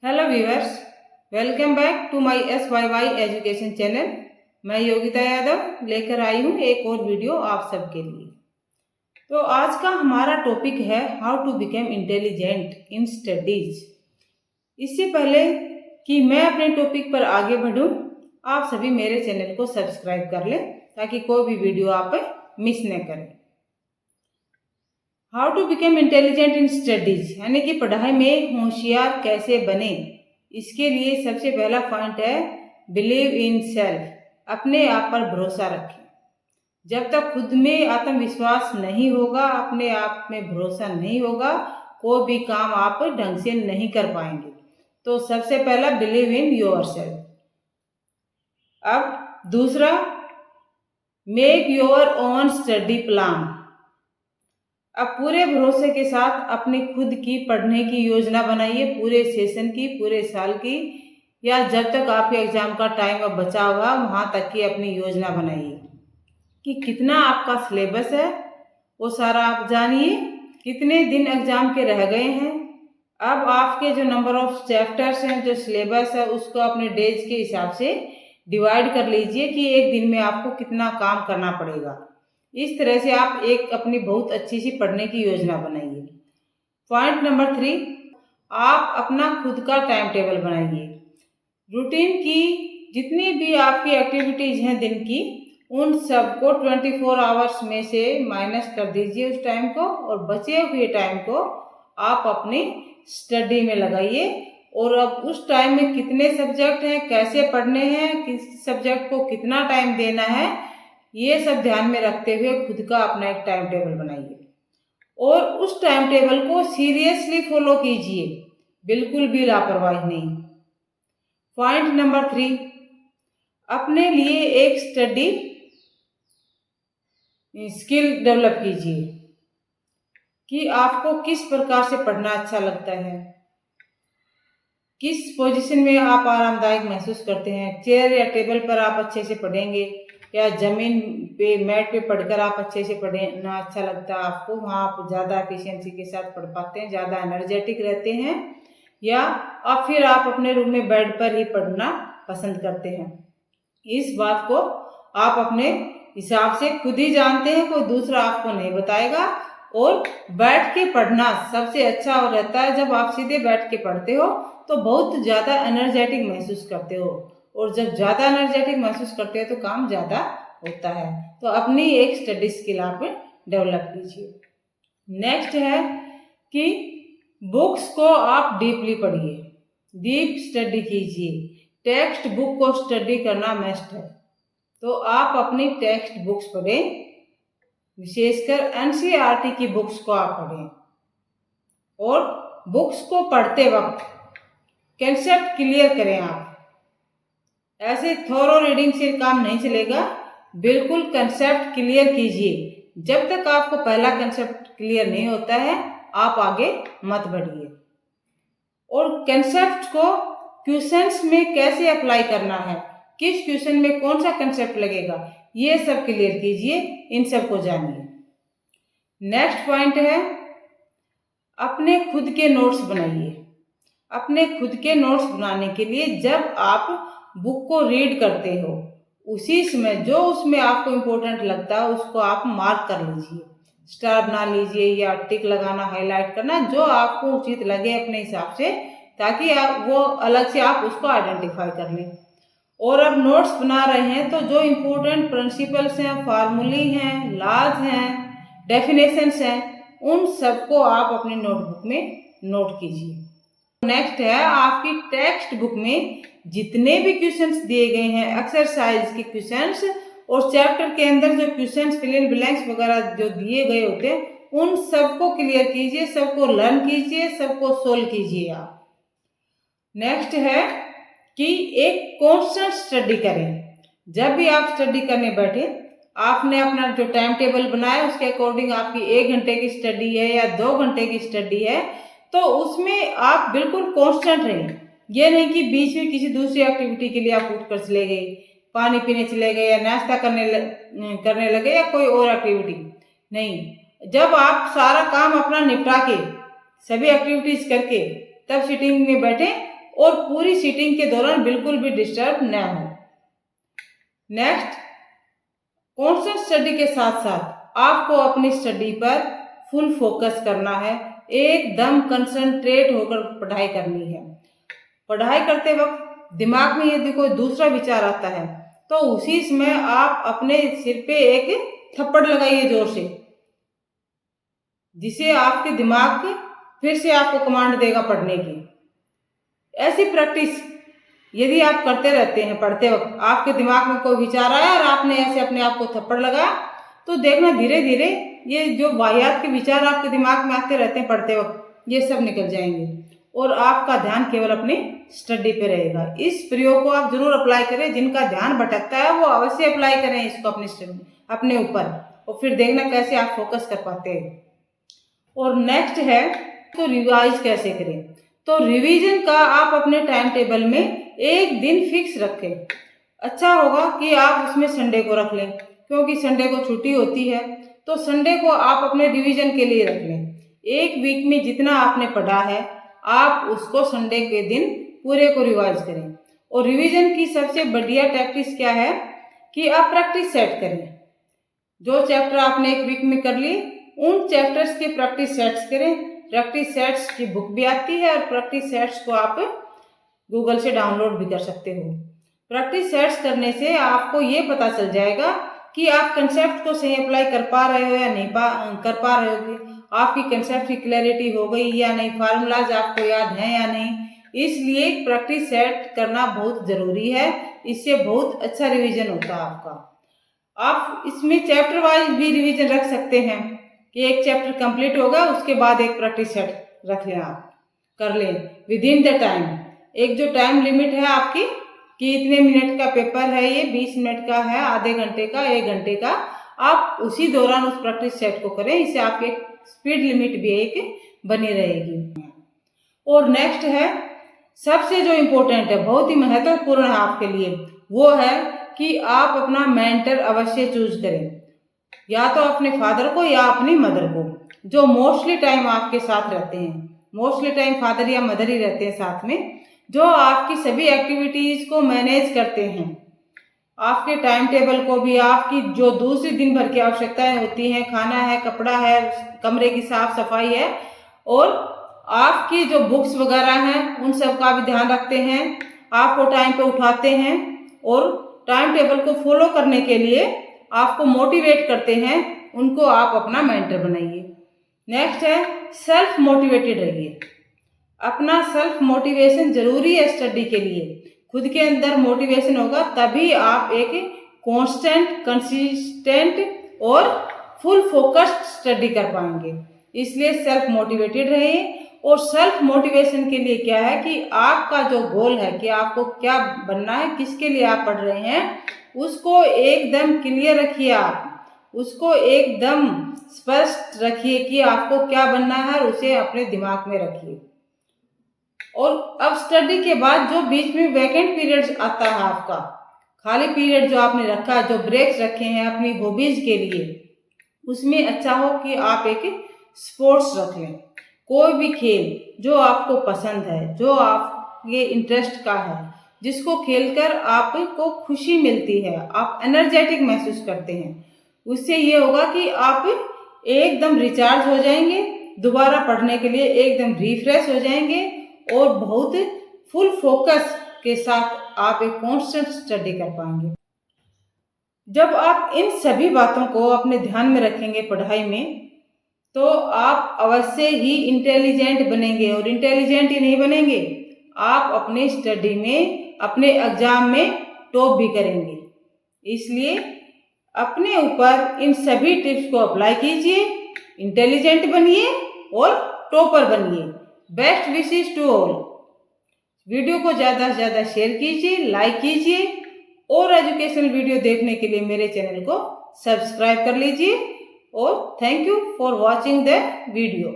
Hello viewers, welcome back to my SYY education channel. मैं योगिता यादव लेकर आई हूँ एक और वीडियो आप सबके लिए। तो आज का हमारा टॉपिक है how to become intelligent in studies. इससे पहले कि मैं अपने टॉपिक पर आगे बढ़ूँ, आप सभी मेरे चैनल को सब्सक्राइब कर लें ताकि कोई भी वीडियो आप मिस न करें। How to become intelligent in studies यानी कि पढ़ाई में होशियार कैसे बने। इसके लिए सबसे पहला पॉइंट है बिलीव इन सेल्फ, अपने आप पर भरोसा रखें। जब तक खुद में आत्मविश्वास नहीं होगा, अपने आप में भरोसा नहीं होगा, कोई भी काम आप ढंग से नहीं कर पाएंगे। तो सबसे पहला बिलीव इन योर सेल्फ। अब दूसरा, make your own study plan. अब पूरे भरोसे के साथ अपनी खुद की पढ़ने की योजना बनाइए, पूरे सेशन की, पूरे साल की, या जब तक आपके एग्जाम का टाइम अब बचा हुआ वहाँ तक की अपनी योजना बनाइए कि कितना आपका सिलेबस है वो सारा आप जानिए, कितने दिन एग्जाम के रह गए हैं। अब आपके जो नंबर ऑफ चैप्टर्स हैं, जो सिलेबस है, उसको अपने डेज के हिसाब से डिवाइड कर लीजिए कि एक दिन में आपको कितना काम करना पड़ेगा। इस तरह से आप एक अपनी बहुत अच्छी सी पढ़ने की योजना बनाइए। पॉइंट नंबर 3, आप अपना खुद का टाइम टेबल बनाइए। रूटीन की जितनी भी आपकी एक्टिविटीज हैं दिन की, उन सबको 24 आवर्स में से माइनस कर दीजिए उस टाइम को, और बचे हुए टाइम को आप अपनी स्टडी में लगाइए। और अब उस टाइम में कितने सब्जेक्ट हैं, कैसे पढ़ने हैं, किस सब्जेक्ट को कितना टाइम देना है, ये सब ध्यान में रखते हुए खुद का अपना एक टाइम टेबल बनाइए और उस टाइम टेबल को सीरियसली फॉलो कीजिए, बिल्कुल भी लापरवाही नहीं। पॉइंट नंबर 3, अपने लिए एक स्टडी स्किल डेवलप कीजिए कि आपको किस प्रकार से पढ़ना अच्छा लगता है, किस पोजीशन में आप आरामदायक महसूस करते हैं। चेयर या टेबल पर आप अच्छे से पढ़ेंगे या जमीन पे मैट पे पढ़कर आप अच्छे से पढ़ना अच्छा लगता है आपको, वहाँ आप ज़्यादा एफिशिएंसी के साथ पढ़ पाते हैं, ज़्यादा एनर्जेटिक रहते हैं, या फिर आप अपने रूम में बेड पर ही पढ़ना पसंद करते हैं। इस बात को आप अपने हिसाब से खुद ही जानते हैं, कोई दूसरा आपको नहीं बताएगा। और बैठ के पढ़ना सबसे अच्छा रहता है। जब आप सीधे बैठ के पढ़ते हो तो बहुत ज़्यादा एनर्जेटिक महसूस करते हो, और जब ज़्यादा एनर्जेटिक महसूस करते हो तो काम ज़्यादा होता है। तो अपनी एक स्टडी स्किल आप डेवलप कीजिए। नेक्स्ट है कि बुक्स को आप डीपली पढ़िए, डीप स्टडी कीजिए। टेक्स्ट बुक को स्टडी करना मस्ट है, तो आप अपनी टेक्स्ट बुक्स पढ़ें, विशेषकर NCERT की बुक्स को आप पढ़ें। और बुक्स को पढ़ते वक्त कंसेप्ट क्लियर करें। आप ऐसे थोरो रीडिंग से काम नहीं चलेगा, बिल्कुल कंसेप्ट क्लियर कीजिए। जब तक आपको पहला कंसेप्ट क्लियर नहीं होता है आप आगे मत बढ़िए। और कंसेप्ट को क्वेश्चंस में कैसे अप्लाई करना है, किस क्वेश्चन में कौन सा कंसेप्ट लगेगा, ये सब क्लियर कीजिए, इन सब को जानिए। नेक्स्ट पॉइंट है अपने खुद के नोट्स बनाइए। अपने खुद के नोट्स बनाने के लिए जब आप बुक को रीड करते हो उसी समय जो उसमें आपको इम्पोर्टेंट लगता है उसको आप मार्क कर लीजिए, स्टार बना लीजिए या टिक लगाना, हाईलाइट करना, जो आपको उचित लगे अपने हिसाब से, ताकि आप वो अलग से आप उसको आइडेंटिफाई कर लें। और अब नोट्स बना रहे हैं तो जो इम्पोर्टेंट प्रिंसिपल्स हैं, फार्मूले हैं, लॉज हैं, डेफिनेशंस हैं, उन सबको आप अपनी नोटबुक में नोट कीजिए। नेक्स्ट है आपकी टेक्स्ट बुक में जितने भी क्वेश्चंस दिए गए हैं, एक्सरसाइज के क्वेश्चंस और चैप्टर के अंदर जो क्वेश्चंस फिल इन ब्लैंक्स वगैरह जो दिए गए होते हैं, उन सबको क्लियर कीजिए, सबको लर्न कीजिए, सबको सोल्व कीजिए आप। नेक्स्ट है कि एक कॉन्स्टेंट स्टडी करें। जब भी आप स्टडी करने बैठे, आपने अपना जो टाइम टेबल बनाया उसके अकॉर्डिंग आपकी 1 घंटे की स्टडी है या 2 घंटे की स्टडी है, तो उसमें आप बिल्कुल कॉन्स्टेंट रहें। ये नहीं कि बीच में किसी दूसरी एक्टिविटी के लिए आप उठकर चले गए, पानी पीने चले गए या नाश्ता करने लगे या कोई और एक्टिविटी नहीं। जब आप सारा काम अपना निपटा के, सभी एक्टिविटीज करके तब सीटिंग में बैठे और पूरी सीटिंग के दौरान बिल्कुल भी डिस्टर्ब न हो। नेक्स्ट, कॉन्सेंट्रेट स्टडी के साथ साथ आपको अपनी स्टडी पर फुल फोकस करना है, एकदम कंसंट्रेट होकर पढ़ाई करनी है। पढ़ाई करते वक्त दिमाग में यदि कोई दूसरा विचार आता है तो उसी समय आप अपने सिर पे एक थप्पड़ लगाइए जोर से, जिसे आपके दिमाग फिर से आपको कमांड देगा पढ़ने की। ऐसी प्रैक्टिस यदि आप करते रहते हैं, पढ़ते वक्त आपके दिमाग में कोई विचार आया और आपने ऐसे अपने आप को थप्पड़ लगाया, तो देखना धीरे धीरे ये जो वाहियात के विचार आपके दिमाग में आते रहते हैं पढ़ते वक्त, ये सब निकल जाएंगे और आपका ध्यान केवल अपनी स्टडी पे रहेगा। इस प्रयोग को आप जरूर अप्लाई करें। जिनका ध्यान भटकता है वो अवश्य अप्लाई करें इसको अपनी स्टडी अपने ऊपर, और फिर देखना कैसे आप फोकस कर पाते हैं। और नेक्स्ट है तो रिवाइज कैसे करें। तो रिवीजन का आप अपने टाइम टेबल में एक दिन फिक्स रखें। अच्छा होगा कि आप उसमें संडे को रख लें, क्योंकि संडे को छुट्टी होती है, तो संडे को आप अपने रिवीजन के लिए रख लें। एक वीक में जितना आपने पढ़ा है आप उसको संडे के दिन पूरे को रिवाइज करें। और रिवीजन की सबसे बढ़िया प्रैक्टिस क्या है कि आप प्रैक्टिस सेट करें। जो चैप्टर आपने एक वीक में कर लिए, उन चैप्टर्स के प्रैक्टिस सेट्स करें। प्रैक्टिस सेट्स की बुक भी आती है और प्रैक्टिस सेट्स को आप गूगल से डाउनलोड भी कर सकते हो। प्रैक्टिस सेट्स करने से आपको ये पता चल जाएगा कि आप कंसेप्ट को सही अप्लाई कर पा रहे हो या नहीं कर पा रहे हो, आपकी कंसेप्ट की क्लैरिटी हो गई या नहीं, फार्मूलाज आपको याद हैं या नहीं। इसलिए प्रैक्टिस सेट करना बहुत जरूरी है, इससे बहुत अच्छा रिवीजन होता है आपका। आप इसमें चैप्टर वाइज भी रिवीजन रख सकते हैं कि एक चैप्टर कंप्लीट होगा उसके बाद एक प्रैक्टिस सेट रख लें, आप कर लें विद इन द टाइम। एक जो टाइम लिमिट है आपकी कि इतने मिनट का पेपर है, ये 20 मिनट का है, आधे घंटे का, 1 घंटे का, आप उसी दौरान उस प्रैक्टिस सेट को करें। इससे आपकी स्पीड लिमिट भी एक बनी रहेगी। और नेक्स्ट है सबसे जो इम्पोर्टेंट है, बहुत ही महत्वपूर्ण है आपके लिए, वो है कि आप अपना मेंटर अवश्य चूज करें, या तो अपने फादर को या अपनी मदर को, जो मोस्टली टाइम आपके साथ रहते हैं। मोस्टली टाइम फादर या मदर ही रहते हैं साथ में, जो आपकी सभी एक्टिविटीज को मैनेज करते हैं, आपके टाइम टेबल को भी, आपकी जो दूसरी दिन भर की आवश्यकताएं होती हैं, खाना है, कपड़ा है, कमरे की साफ सफाई है, और आपकी जो बुक्स वगैरह हैं उन सब का भी ध्यान रखते हैं, आपको टाइम पे उठाते हैं और टाइम टेबल को फॉलो करने के लिए आपको मोटिवेट करते हैं। उनको आप अपना मेंटर बनाइए। नेक्स्ट है सेल्फ मोटिवेटेड रहिए। अपना सेल्फ मोटिवेशन जरूरी है स्टडी के लिए। खुद के अंदर मोटिवेशन होगा तभी आप एक कांस्टेंट, कंसिस्टेंट और फुल फोकस्ड स्टडी कर पाएंगे। इसलिए सेल्फ मोटिवेटेड रहिए। और सेल्फ मोटिवेशन के लिए क्या है कि आपका जो गोल है कि आपको क्या बनना है, किसके लिए आप पढ़ रहे हैं, उसको एकदम क्लियर रखिए। आप उसको एकदम स्पष्ट रखिए कि आपको क्या बनना है और उसे अपने दिमाग में रखिए। और अब स्टडी के बाद जो बीच में वैकेंट पीरियड्स आता है, आपका खाली पीरियड जो आपने रखा है, जो ब्रेक्स रखे हैं अपनी हॉबीज के लिए, उसमें अच्छा हो कि आप एक स्पोर्ट्स रख लें। कोई भी खेल जो आपको पसंद है, जो आपके इंटरेस्ट का है, जिसको खेलकर आपको खुशी मिलती है, आप एनर्जेटिक महसूस करते हैं, उससे ये होगा कि आप एकदम रिचार्ज हो जाएंगे, दोबारा पढ़ने के लिए एकदम रिफ्रेश हो जाएंगे और बहुत फुल फोकस के साथ आप एक कांस्टेंट स्टडी कर पाएंगे। जब आप इन सभी बातों को अपने ध्यान में रखेंगे पढ़ाई में, तो आप अवश्य ही इंटेलिजेंट बनेंगे। और इंटेलिजेंट ही नहीं बनेंगे, आप अपने स्टडी में, अपने एग्जाम में टॉप भी करेंगे। इसलिए अपने ऊपर इन सभी टिप्स को अप्लाई कीजिए, इंटेलिजेंट बनिए और टॉपर बनिए। Best wishes to all. Video को ज़्यादा से ज़्यादा शेयर कीजिए, लाइक कीजिए, और एजुकेशनल वीडियो देखने के लिए मेरे चैनल को सब्सक्राइब कर लीजिए। और thank you for watching the video.